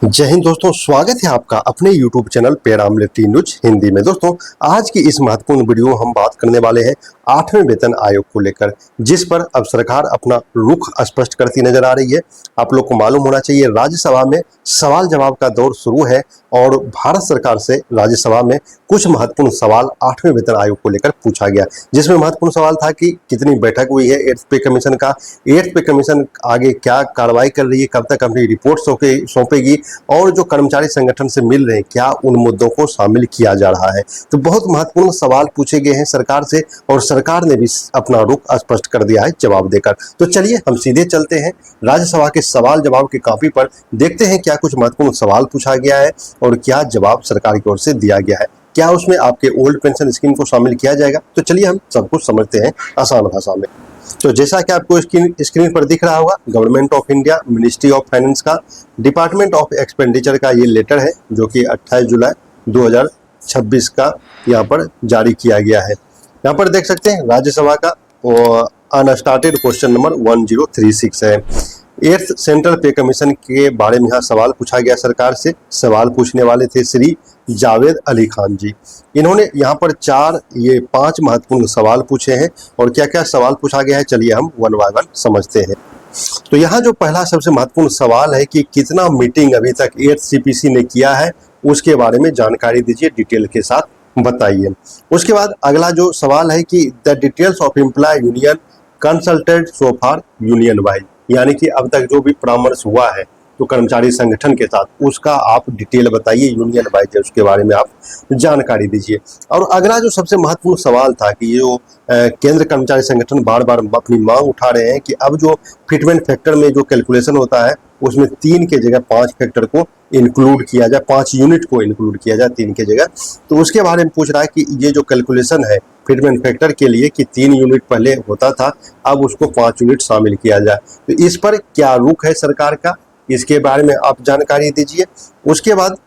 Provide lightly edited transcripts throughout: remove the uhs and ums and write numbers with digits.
जय हिंद दोस्तों, स्वागत है आपका अपने YouTube channel paramilitary news Hindi में। दोस्तों, आज की इस महत्वपूर्ण वीडियो हम बात करने वाले हैं 8वें वेतन आयोग को लेकर, जिस पर अब सरकार अपना रुख स्पष्ट करती नजर आ रही है। आप लोग को मालूम होना चाहिए, राज्यसभा में सवाल जवाब का दौर शुरू है और भारत सरकार से राज्यसभा में कुछ महत्वपूर्ण सवाल 8वें वेतन आयोग को लेकर पूछा गया, जिसमें महत्वपूर्ण सवाल था कि कितनी बैठक हुई है 8th पे कमीशन का, 8th पे कमीशन आगे क्या कार्रवाई कर रही है, कब तक अपनी रिपोर्ट सौंपेगी, और जो कर्मचारी संगठन से मिल रहे हैं क्या उन मुद्दों को शामिल किया जा रहा है। तो बहुत महत्वपूर्ण सवाल पूछे गए हैं सरकार से और सरकार ने भी अपना रुख स्पष्ट कर दिया है जवाब देकर। तो चलिए हम सीधे चलते हैं राज्यसभा के सवाल जवाब की कॉपी पर, देखते हैं क्या कुछ महत्वपूर्ण सवाल पूछा गया है और क्या जवाब सरकार की ओर से दिया गया है। क्या उसमें आपके ओल्ड पेंशन स्कीम को शामिल किया जाएगा? तो चलिए हम सब कुछ समझते हैं आसान भाषा में। तो जैसा कि आपको स्क्रीन पर दिख रहा होगा, government of India, ministry of finance का डिपार्टमेंट ऑफ एक्सपेंडिचर का ये लेटर है, जो कि 28 जुलाई 2026 का यहाँ पर जारी किया गया है। यहाँ पर देख सकते हैं राज्यसभा का अनस्टार्टेड क्वेश्चन नंबर 1036 है। 8th सेंट्रल पे कमीशन के बारे में यहाँ सवाल पूछा गया सरकार से। सवाल पूछने वाले थे श्री जावेद अली खान जी। इन्होंने यहाँ पर 5 महत्वपूर्ण सवाल पूछे हैं और क्या क्या सवाल पूछा गया है चलिए हम वन बाय वन समझते हैं। तो यहाँ जो पहला सबसे महत्वपूर्ण सवाल है कि कितना मीटिंग अभी तक 8th CPC ने किया है, उसके बारे में जानकारी दीजिए, डिटेल के साथ बताइए। उसके बाद अगला जो सवाल है कि the details of employ union consulted so far union wise, यानी कि अब तक जो भी परामर्श हुआ है तो कर्मचारी संगठन के साथ, उसका आप डिटेल बताइए, यूनियन वाइज उसके बारे में आप जानकारी दीजिए। और अगला जो सबसे महत्वपूर्ण सवाल था कि जो केंद्र कर्मचारी संगठन बार बार अपनी मांग उठा रहे हैं कि अब जो फिटमेंट फैक्टर में जो कैलकुलेशन होता है उसमें 3 के जगह 5 फैक्टर को इंक्लूड किया जाए, 5 यूनिट को इंक्लूड किया जाए 3 के जगह। तो उसके बारे में पूछ रहा है कि ये जो कैलकुलेशन है फिटमेंट फैक्टर के लिए कि 3 यूनिट पहले होता था, अब उसको 5 यूनिट शामिल किया जाए। तो इस पर क्या रुख है सरकार का, इसके बारे में आप जानकारी दीजिए। उसके बाद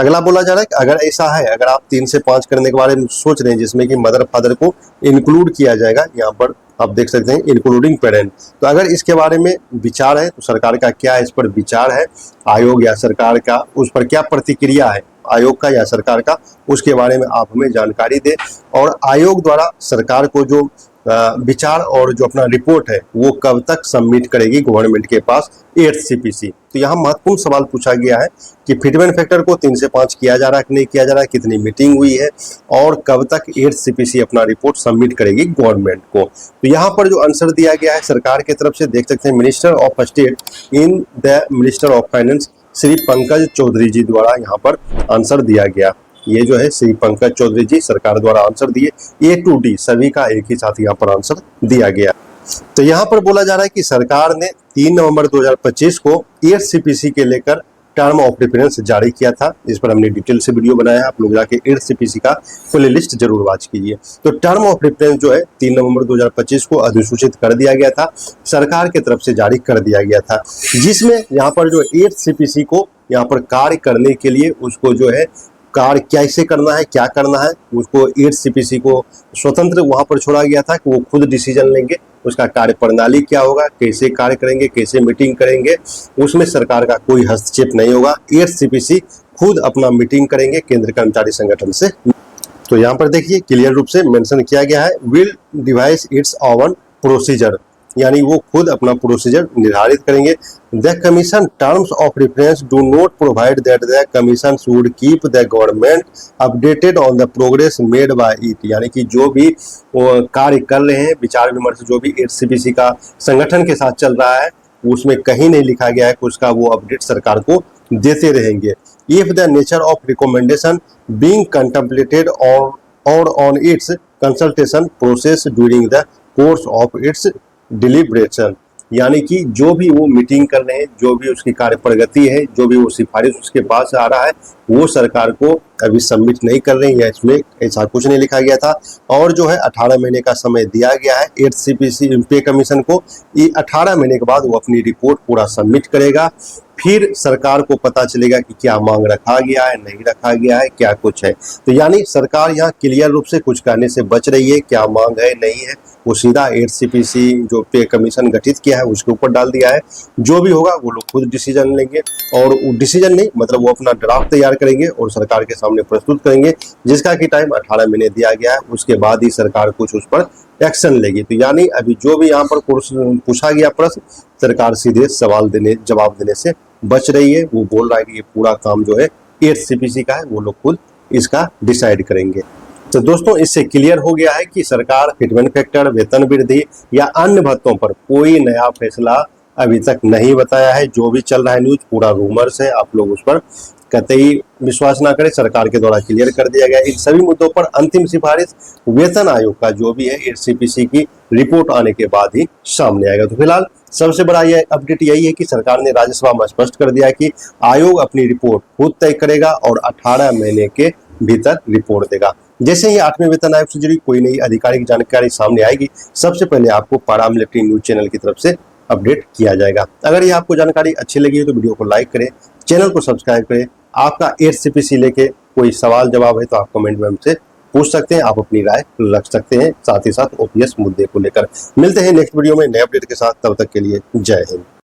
अगला बोला जा रहा है कि अगर ऐसा है, अगर आप 3 से 5 करने के बारे में सोच रहे हैं जिसमें कि मदर फादर को इंक्लूड किया जाएगा, यहाँ पर आप देख सकते हैं इंक्लूडिंग पेरेंट, तो अगर इसके बारे में विचार है तो सरकार का क्या इस पर विचार है, आयोग या सरकार का उस पर क्या प्रतिक्रिया है, आयोग का या सरकार का, उसके बारे में आप हमें जानकारी दें। और आयोग द्वारा सरकार को जो विचार और जो अपना रिपोर्ट है वो कब तक सबमिट करेगी गवर्नमेंट के पास 8th CPC। तो यहाँ महत्वपूर्ण सवाल पूछा गया है कि फिटमेंट फैक्टर को 3 से 5 किया जा रहा है कि नहीं किया जा रहा है, कितनी मीटिंग हुई है और कब तक 8th CPC अपना रिपोर्ट सबमिट करेगी गवर्नमेंट को। तो यहाँ पर जो आंसर दिया गया है सरकार की तरफ से, देख सकते हैं minister of state in the minister of finance Shri Pankaj Chaudhary ji द्वारा यहाँ पर आंसर दिया गया। ये जो है श्री पंकज चौधरी जी सरकार द्वारा आंसर दिए, A to D सभी का एक ही साथ यहाँ पर आंसर दिया गया। तो यहाँ पर बोला जा रहा है कि सरकार ने 3 नवंबर 2025 को 8th CPC के लेकर टर्म ऑफ रेफरेंस जारी किया था। इस पर हमने डिटेल से वीडियो बनाया है, आप लोग जाके 8th CPC का फुल लिस्ट जरूर वॉच कीजिए। तो टर्म ऑफ रेफरेंस जो है 3 नवंबर 2025 को अधिसूचित कर दिया गया था, सरकार की तरफ से जारी कर दिया गया था, जिसमें यहाँ पर जो 8th CPC को यहाँ पर कार्य करने के लिए उसको जो है कार्य कैसे करना है, क्या करना है, उसको 8th CPC को स्वतंत्र वहां पर छोड़ा गया था कि वो खुद डिसीजन लेंगे, उसका कार्य प्रणाली क्या होगा, कैसे कार्य करेंगे, कैसे मीटिंग करेंगे, उसमें सरकार का कोई हस्तक्षेप नहीं होगा। 8th CPC खुद अपना मीटिंग करेंगे केंद्र कर्मचारी संगठन से। तो यहाँ पर देखिए क्लियर रूप से मेंशन किया गया है, will device it's oven procedure, यानी वो खुद अपना प्रोसीजर निर्धारित करेंगे। The commission terms of reference do not provide that the commission should keep the government updated on the progress made by it, यानी कि जो भी कार्य कर रहे हैं, विचार विमर्श जो भी 8th CPC का संगठन के साथ चल रहा है, उसमें कहीं नहीं लिखा गया है कि उसका वो अपडेट सरकार को देते रहेंगे। If the nature of recommendation being contemplated or on its consultation process during the course of its deliberation, यानी कि जो भी वो मीटिंग कर रहे हैं, जो भी उसकी कार्य प्रगति है, जो भी वो सिफारिश उसके पास आ रहा है, वो सरकार को अभी सबमिट नहीं कर रहे हैं, या इसमें ऐसा कुछ नहीं लिखा गया था। और जो है 18 महीने का समय दिया गया है 8th CPC पे कमीशन को, ये 18 महीने के बाद वो अपनी रिपोर्ट पूरा सबमिट करेगा फिर सरकार को पता चलेगा कि क्या मांग रखा गया है, नहीं रखा गया है, क्या कुछ है। तो यानी सरकार यहाँ क्लियर रूप से कुछ कहने से बच रही है, क्या मांग है नहीं है, वो सीधा एचसीपीसी जो पे कमीशन गठित किया है उसके ऊपर डाल दिया है। जो भी होगा वो लोग खुद डिसीजन लेंगे, और डिसीजन नहीं मतलब वो अपना ड्राफ्ट तैयार करेंगे और सरकार के सामने प्रस्तुत करेंगे, जिसका कि टाइम 18 महीने दिया गया है। उसके बाद ही सरकार कुछ उस पर एक्शन लेगी। तो यानी अभी जो भी यहाँ पर पूछा गया प्रश्न, सरकार सीधे जवाब देने से बच रही है। वो बोल रहा है कि ये पूरा काम जो है एचसीपीसी का है, वो लोग खुद इसका डिसाइड करेंगे। तो दोस्तों इससे क्लियर हो गया है कि सरकार फिटमेंट फैक्टर, वेतन वृद्धि या अन्य भत्तों पर कोई नया फैसला अभी तक नहीं बताया है। जो भी चल रहा है न्यूज पूरा रूमर्स है, आप लोग उस पर कतई विश्वास ना करें। सरकार के द्वारा क्लियर कर दिया गया इन सभी मुद्दों पर अंतिम सिफारिश वेतन आयोग का जो भी है एचसीपीसी की रिपोर्ट आने के बाद ही सामने आएगा। तो फिलहाल सबसे बड़ा यह अपडेट यही है कि सरकार ने राज्यसभा में स्पष्ट कर दिया कि आयोग अपनी रिपोर्ट खुद तय करेगा और 18 महीने के भीतर रिपोर्ट देगा। जैसे ही 8वें वेतन आयोग से जुड़ी कोई नई आधिकारिक जानकारी सामने आएगी, सबसे पहले आपको पैरामिलिट्री न्यूज चैनल की तरफ से अपडेट किया जाएगा। अगर ये आपको जानकारी अच्छी लगी है तो वीडियो को लाइक करें, चैनल को सब्सक्राइब करें। आपका एचसीपीसी लेके कोई सवाल जवाब है तो आप कमेंट में हमसे पूछ सकते हैं, आप अपनी राय रख सकते हैं, साथ ही साथ ओपीएस मुद्दे को लेकर। मिलते हैं नेक्स्ट वीडियो में नए अपडेट के साथ, तब तक के लिए जय हिंद।